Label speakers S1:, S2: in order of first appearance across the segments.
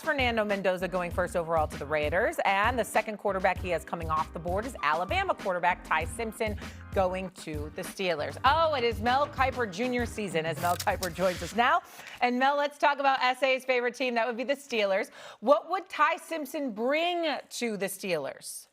S1: Fernando Mendoza going first overall to the Raiders. And the second quarterback he has coming off the board is Alabama quarterback Ty Simpson going to the Steelers. Oh, it is Mel Kiper Jr. season as Mel Kiper joins us now. And Mel, let's talk about SA's favorite team. That would be the Steelers. What would Ty Simpson bring to the Steelers?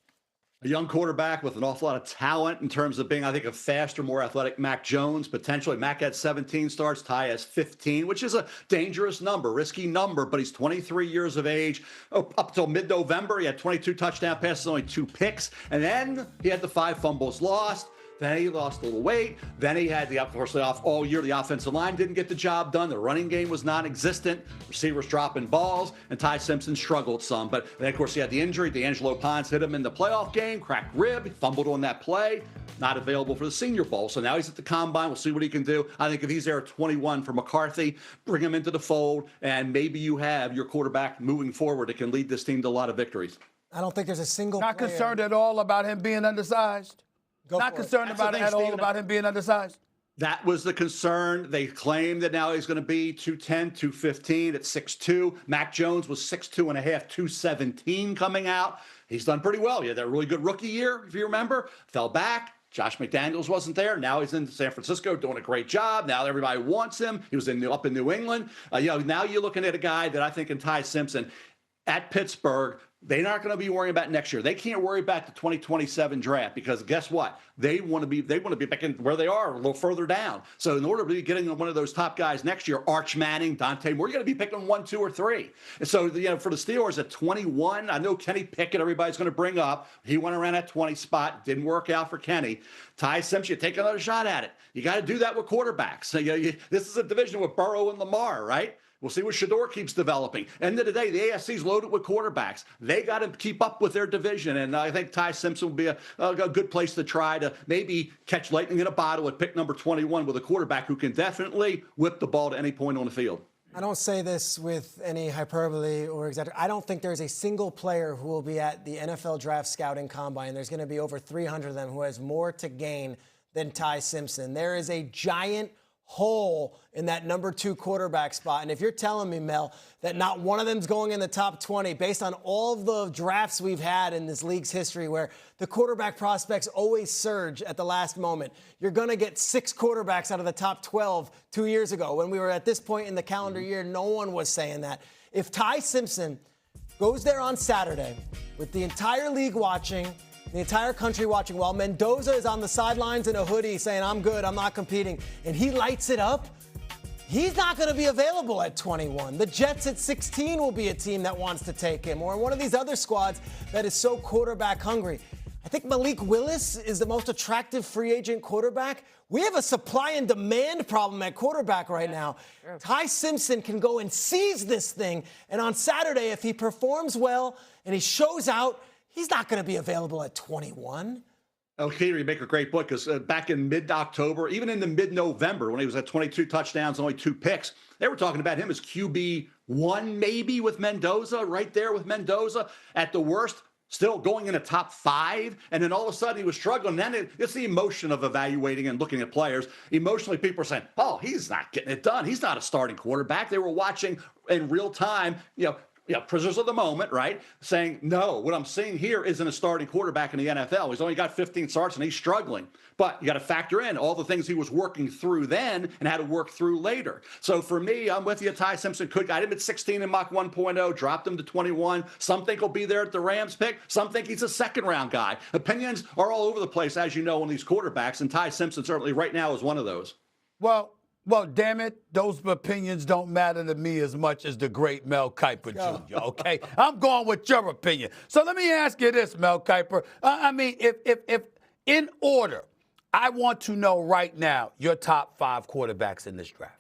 S2: A young quarterback with an awful lot of talent in terms of being, I think, a faster, more athletic Mac Jones, potentially. Mac had 17 starts, Ty has 15, which is a dangerous number, risky number, but he's 23 years of age. Up till mid-November, he had 22 touchdown passes, only 2 picks, and then he had the 5 fumbles lost. Then he lost a little weight. Then he had all year, the offensive line didn't get the job done. The running game was non-existent. Receivers dropping balls, and Ty Simpson struggled some. But then, of course, he had the injury. D'Angelo Pons hit him in the playoff game, cracked rib, he fumbled on that play, not available for the Senior Bowl. So now he's at the Combine. We'll see what he can do. I think if he's there at 21 for McCarthy, bring him into the fold, and maybe you have your quarterback moving forward that can lead this team to a lot of victories.
S3: I don't think there's a single
S4: Not
S3: player.
S4: concerned at all about him being undersized? Not concerned about him being undersized?
S2: That was the concern. They claim that now he's going to be 210, 215 at 6'2". Mac Jones was 6'2.5", 217 coming out. He's done pretty well. He had that really good rookie year, if you remember. Fell back. Josh McDaniels wasn't there. Now he's in San Francisco doing a great job. Now everybody wants him. He was up in New England. Now you're looking at a guy that I think in Ty Simpson at Pittsburgh, they're not going to be worrying about next year. They can't worry about the 2027 draft because guess what? They want to be back in where they are, a little further down. So in order to be getting one of those top guys next year, Arch Manning, Dante Moore, you're going to be picking 1, 2, or 3. And so for the Steelers at 21, I know Kenny Pickett, everybody's going to bring up. He went around that 20 spot, didn't work out for Kenny. Ty Simpson, you take another shot at it. You got to do that with quarterbacks. So, this is a division with Burrow and Lamar, right? We'll see what Shador keeps developing. End of the day, the AFC's loaded with quarterbacks. They got to keep up with their division, and I think Ty Simpson will be a good place to try to maybe catch lightning in a bottle at pick number 21 with a quarterback who can definitely whip the ball to any point on the field.
S3: I don't say this with any hyperbole or exaggeration. I don't think there's a single player who will be at the NFL Draft Scouting Combine. There's going to be over 300 of them who has more to gain than Ty Simpson. There is a giant hole in that number 2 quarterback spot. And if you're telling me, Mel, that not one of them's going in the top 20 based on all of the drafts we've had in this league's history where the quarterback prospects always surge at the last moment, you're going to get 6 quarterbacks out of the top 12 2 years ago. When we were at this point in the calendar year, no one was saying that. If Ty Simpson goes there on Saturday with the entire league watching, the entire country watching, while Mendoza is on the sidelines in a hoodie saying, I'm good, I'm not competing, and he lights it up, he's not going to be available at 21. The Jets at 16 will be a team that wants to take him, or one of these other squads that is so quarterback hungry. I think Malik Willis is the most attractive free agent quarterback. We have a supply and demand problem at quarterback right now. Sure. Ty Simpson can go and seize this thing, and on Saturday, if he performs well and he shows out, he's not going to be available at 21.
S2: Okay, you make a great book because back in mid-October, even in the mid-November, when he was at 22 touchdowns, only 2 picks, they were talking about him as QB1 maybe with Mendoza, right there with Mendoza. At the worst, still going in the top 5, and then all of a sudden he was struggling. Then it's the emotion of evaluating and looking at players. Emotionally, people are saying, oh, he's not getting it done. He's not a starting quarterback. They were watching in real time, prisoners of the moment, right? Saying, no, what I'm seeing here isn't a starting quarterback in the NFL. He's only got 15 starts and he's struggling. But you got to factor in all the things he was working through then and had to work through later. So for me, I'm with you. Ty Simpson got him at 16 in Mach 1.0, dropped him to 21. Some think he'll be there at the Rams pick. Some think he's a second-round guy. Opinions are all over the place, as you know, on these quarterbacks, and Ty Simpson certainly right now is one of those.
S4: Well, damn it, those opinions don't matter to me as much as the great Mel Kiper Jr., okay? I'm going with your opinion. So let me ask you this, Mel Kiper. If in order, I want to know right now your top 5 quarterbacks in this draft.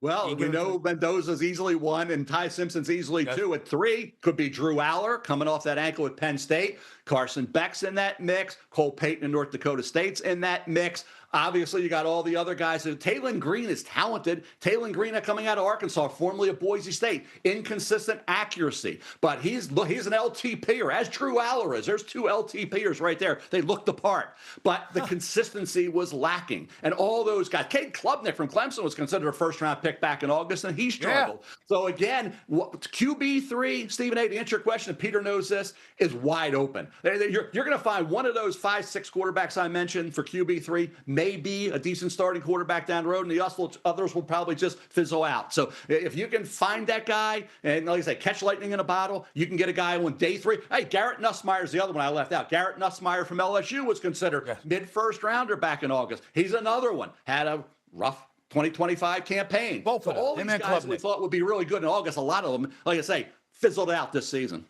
S2: Well, we know Mendoza's easily 1 and Ty Simpson's easily 2. At 3, could be Drew Aller coming off that ankle at Penn State. Carson Beck's in that mix. Cole Payton in North Dakota State's in that mix. Obviously, you got all the other guys. Taylon Green is talented. Taylon Green coming out of Arkansas, formerly of Boise State. Inconsistent accuracy. But he's an LTPer, as Drew Aller is. There's two LTPers right there. They looked the part. But the consistency was lacking. And all those guys. Cade Klubnik from Clemson was considered a first-round pick back in August, and he struggled. Yeah. So, again, QB3, Stephen A., to answer your question, and Peter knows this, is wide open. You're going to find one of those 5-6 quarterbacks I mentioned for QB3, maybe a decent starting quarterback down the road, and the others will probably just fizzle out. So if you can find that guy, and like I say, catch lightning in a bottle, you can get a guy on day 3. Hey, Garrett Nussmeier's the other one I left out. Garrett Nussmeier from LSU was considered mid-first rounder back in August. He's another one. Had a rough 2025 campaign.
S4: Both
S2: so all these guys we thought would be really good in August, a lot of them, like I say, fizzled out this season.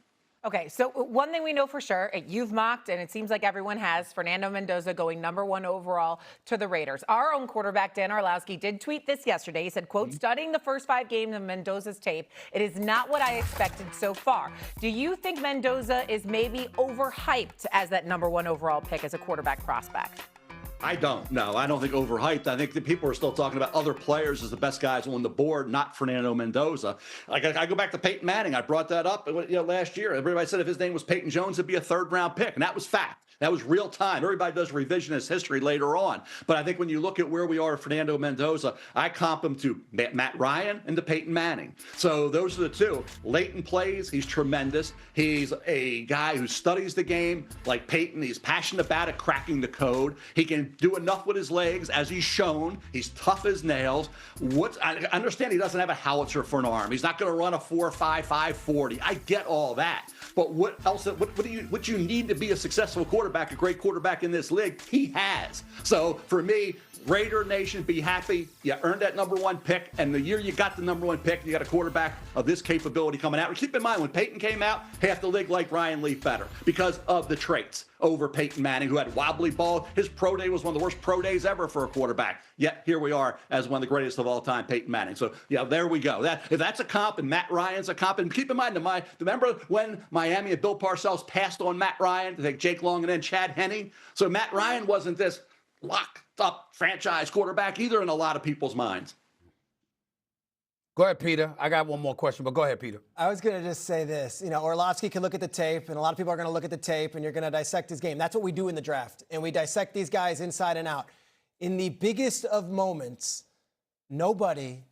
S1: Okay, so one thing we know for sure, you've mocked, and it seems like everyone has, Fernando Mendoza going #1 overall to the Raiders. Our own quarterback, Dan Orlovsky, did tweet this yesterday. He said, quote, studying the first 5 games of Mendoza's tape, it is not what I expected so far. Do you think Mendoza is maybe overhyped as that #1 overall pick as a quarterback prospect?
S2: I don't. No, I don't think overhyped. I think that people are still talking about other players as the best guys on the board, not Fernando Mendoza. Like I go back to Peyton Manning. I brought that up last year. Everybody said if his name was Peyton Jones, it'd be a 3rd-round pick, and that was fact. That was real time. Everybody does revisionist history later on. But I think when you look at where we are with Fernando Mendoza, I comp him to Matt Ryan and to Peyton Manning. So those are the two. Late in plays, he's tremendous. He's a guy who studies the game like Peyton. He's passionate about it, cracking the code. He can do enough with his legs, as he's shown. He's tough as nails. I understand he doesn't have a howitzer for an arm. He's not going to run a 4.5, 5.40. I get all that. But what else? What you need to be a successful quarterback, a great quarterback in this league, he has. So for me, Raider Nation, be happy. You earned that #1 pick, and the year you got the #1 pick, you got a quarterback of this capability coming out. And keep in mind, when Peyton came out, half the league liked Ryan Leaf better because of the traits over Peyton Manning, who had wobbly ball. His pro day was one of the worst pro days ever for a quarterback. Yet here we are as one of the greatest of all time, Peyton Manning. So yeah, there we go. If that's a comp, and Matt Ryan's a comp, and keep in mind, remember when Miami and Bill Parcells passed on Matt Ryan to take Jake Long and then Chad Henne? So Matt Ryan wasn't this locked up franchise quarterback either in a lot of people's minds.
S4: Go ahead, Peter. I got one more question, but go ahead, Peter.
S3: I was going to just say this. Orlovsky can look at the tape, and a lot of people are going to look at the tape, and you're going to dissect his game. That's what we do in the draft, and we dissect these guys inside and out. In the biggest of moments, nobody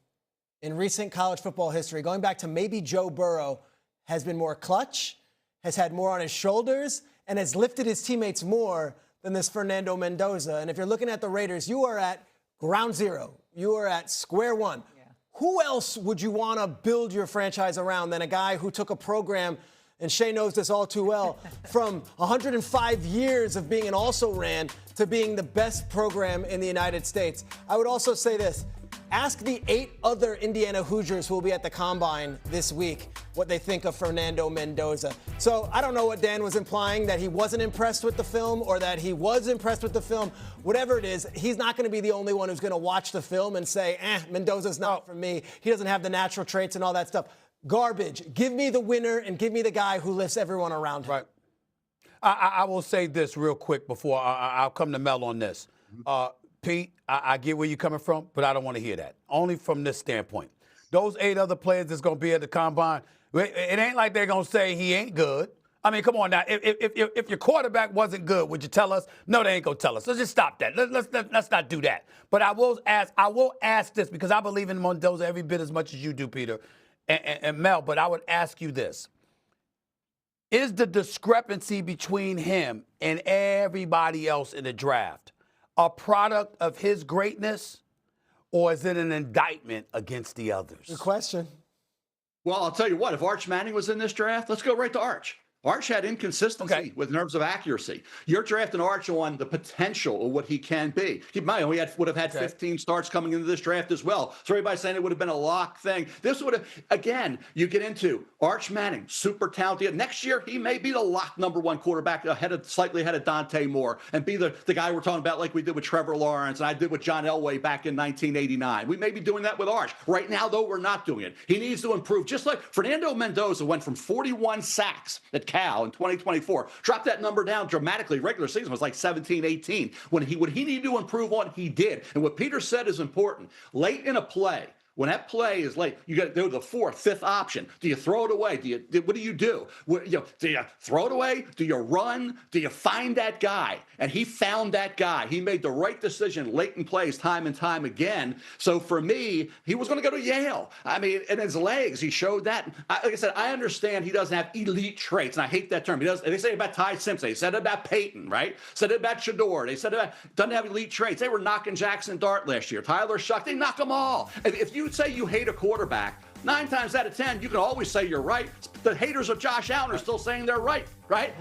S3: in recent college football history, going back to maybe Joe Burrow, has been more clutch, has had more on his shoulders, and has lifted his teammates more than this Fernando Mendoza. And if you're looking at the Raiders, you are at ground zero. You are at square one. Yeah. Who else would you want to build your franchise around than a guy who took a program, and Shay knows this all too well, from 105 years of being an also-ran to being the best program in the United States? I would also say this. Ask the 8 other Indiana Hoosiers who will be at the Combine this week what they think of Fernando Mendoza. So I don't know what Dan was implying, that he wasn't impressed with the film or that he was impressed with the film. Whatever it is, he's not going to be the only one who's going to watch the film and say, Mendoza's not for me. He doesn't have the natural traits and all that stuff. Garbage. Give me the winner and give me the guy who lifts everyone around him.
S4: Right. I will say this real quick before I'll come to Mel on this. Pete, I get where you're coming from, but I don't want to hear that. Only from this standpoint. Those 8 other players that's going to be at the Combine, it ain't like they're going to say he ain't good. I mean, come on now. If your quarterback wasn't good, would you tell us? No, they ain't going to tell us. Let's just stop that. Let's not do that. But I will ask this because I believe in Mendoza every bit as much as you do, Peter and Mel, but I would ask you this. Is the discrepancy between him and everybody else in the draft a product of his greatness, or is it an indictment against the others?
S3: Good question.
S2: Well, I'll tell you what, if Arch Manning was in this draft, let's go right to Arch. Arch had inconsistency with nerves of accuracy. You're drafting Arch on the potential of what he can be. Keep in mind, would have had 15 starts coming into this draft as well. So everybody's saying it would have been a lock thing. This would have, again, you get into Arch Manning, super talented. Next year, he may be the lock #1 quarterback, slightly ahead of Dante Moore, and be the guy we're talking about like we did with Trevor Lawrence and I did with John Elway back in 1989. We may be doing that with Arch. Right now, though, we're not doing it. He needs to improve. Just like Fernando Mendoza went from 41 sacks at Cal in 2024. Dropped that number down dramatically. Regular season was like 17, 18. What he needed to improve on, he did. And what Peter said is important. Late in a play, when that play is late, you got to do the fourth, fifth option. Do you throw it away? What do you do? Do you throw it away? Do you run? Do you find that guy? And he found that guy. He made the right decision late in plays time and time again. So for me, he was going to go to Yale. I mean, in his legs, he showed that. Like I said, I understand he doesn't have elite traits, and I hate that term. They say about Ty Simpson. They said it about Peyton, right? Said it about Shador. They said it about doesn't have elite traits. They were knocking Jackson Dart last year. Tyler Shuck, they knock them all. If you say you hate a quarterback, 9 times out of 10, you can always say you're right. The haters of Josh Allen are still saying they're right?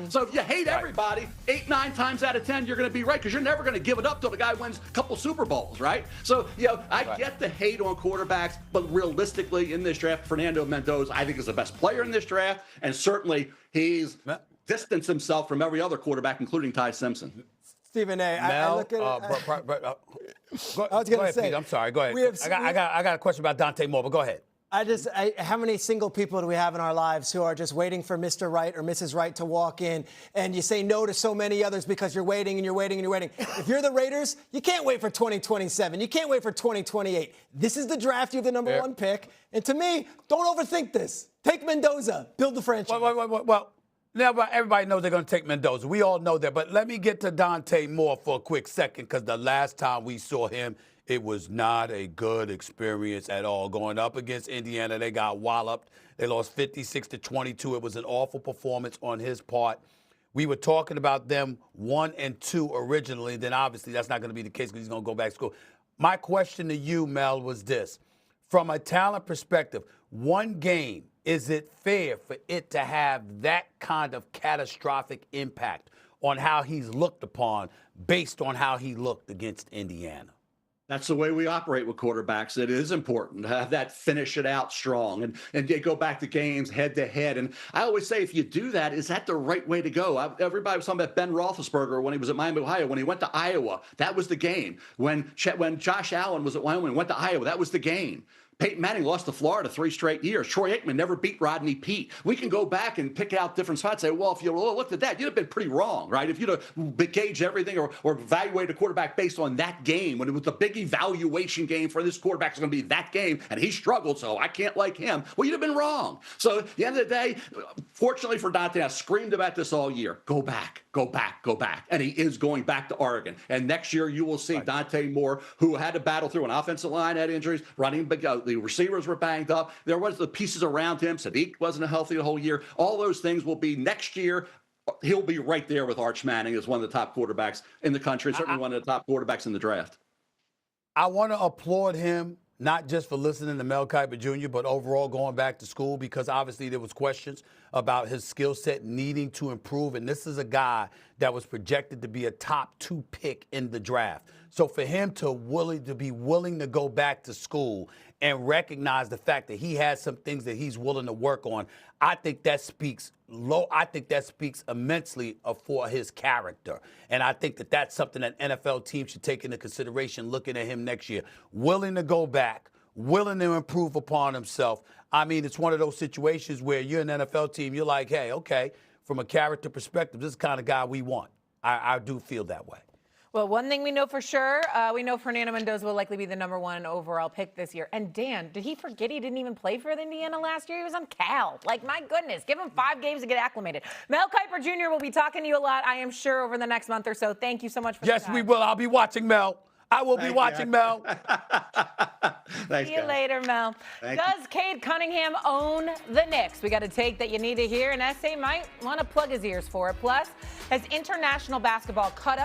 S2: So if you hate everybody, 8, 9 times out of 10, you're going to be right because you're never going to give it up till the guy wins a couple Super Bowls, right? So, I get the hate on quarterbacks, but realistically in this draft, Fernando Mendoza, I think, is the best player in this draft, and certainly he's distanced himself from every other quarterback, incling Ty Simpson.
S3: Stephen A.
S4: Mel,
S3: I look at it.
S4: I
S3: was going to say.
S4: Pete, I'm sorry. Go ahead. I got a question about Dante Moore, but go ahead.
S3: How many single people do we have in our lives who are just waiting for Mr. Right or Mrs. Right to walk in, and you say no to so many others because you're waiting and you're waiting and you're waiting? If you're the Raiders, you can't wait for 2027. You can't wait for 2028. This is the draft. You have the number one pick. And to me, don't overthink this. Take Mendoza. Build the franchise.
S4: Well, now everybody knows they're going to take Mendoza. We all know that. But let me get to Dante Moore for a quick second, because the last time we saw him, it was not a good experience at all. Going up against Indiana, they got walloped. They lost 56-22. It was an awful performance on his part. We were talking about them 1 and 2 originally. Then obviously that's not going to be the case because he's going to go back to school. My question to you, Mel, was this. From a talent perspective, one game, is it fair for it to have that kind of catastrophic impact on how he's looked upon based on how he looked against Indiana?
S2: That's the way we operate with quarterbacks. It is important to have that finish it out strong and you go back to games head to head. And I always say, if you do that, is that the right way to go? Everybody was talking about Ben Roethlisberger when he was at Miami, Ohio. When he went to Iowa, that was the game. When Josh Allen was at Wyoming and went to Iowa, that was the game. Peyton Manning lost to Florida 3 straight years. Troy Aikman never beat Rodney Peete. We can go back and pick out different spots and say, well, if you looked at that, you'd have been pretty wrong, right? If you'd have gauged everything or evaluated a quarterback based on that game, when it was the big evaluation game for this quarterback, it's going to be that game, and he struggled, so I can't like him. Well, you'd have been wrong. So at the end of the day, fortunately for Dante, I screamed about this all year. Go back, go back, go back. And he is going back to Oregon. And next year you will see Dante Moore, who had to battle through an offensive line, had injuries, running the receivers were banged up. There was the pieces around him. Sadiq wasn't healthy the whole year. All those things will be next year. He'll be right there with Arch Manning as one of the top quarterbacks in the country, certainly one of the top quarterbacks in the draft.
S4: I want to applaud him, not just for listening to Mel Kiper Jr., but overall going back to school, because obviously there was questions about his skill set needing to improve. And this is a guy that was projected to be a top 2 pick in the draft. So for him to be willing to go back to school and recognize the fact that he has some things that he's willing to work on, I think that speaks immensely for his character. And I think that that's something that NFL teams should take into consideration looking at him next year. Willing to go back, willing to improve upon himself. I mean, it's one of those situations where you're an NFL team, you're like, hey, okay, from a character perspective, this is the kind of guy we want. I do feel that way.
S1: Well, one thing we know for sure, we know Fernando Mendoza will likely be the number 1 overall pick this year. And Dan, did he forget he didn't even play for Indiana last year? He was on Cal. Like, my goodness, give him 5 games to get acclimated. Mel Kiper Jr. will be talking to you a lot, I am sure, over the next month or so. Thank you so much for
S4: Yes, we will. I'll be watching, Mel. I will be watching, Mel.
S2: Thanks,
S1: See you later, Mel. Does Cade Cunningham own the Knicks? We got a take that you need to hear, and SA might want to plug his ears for it. Plus, has international basketball caught up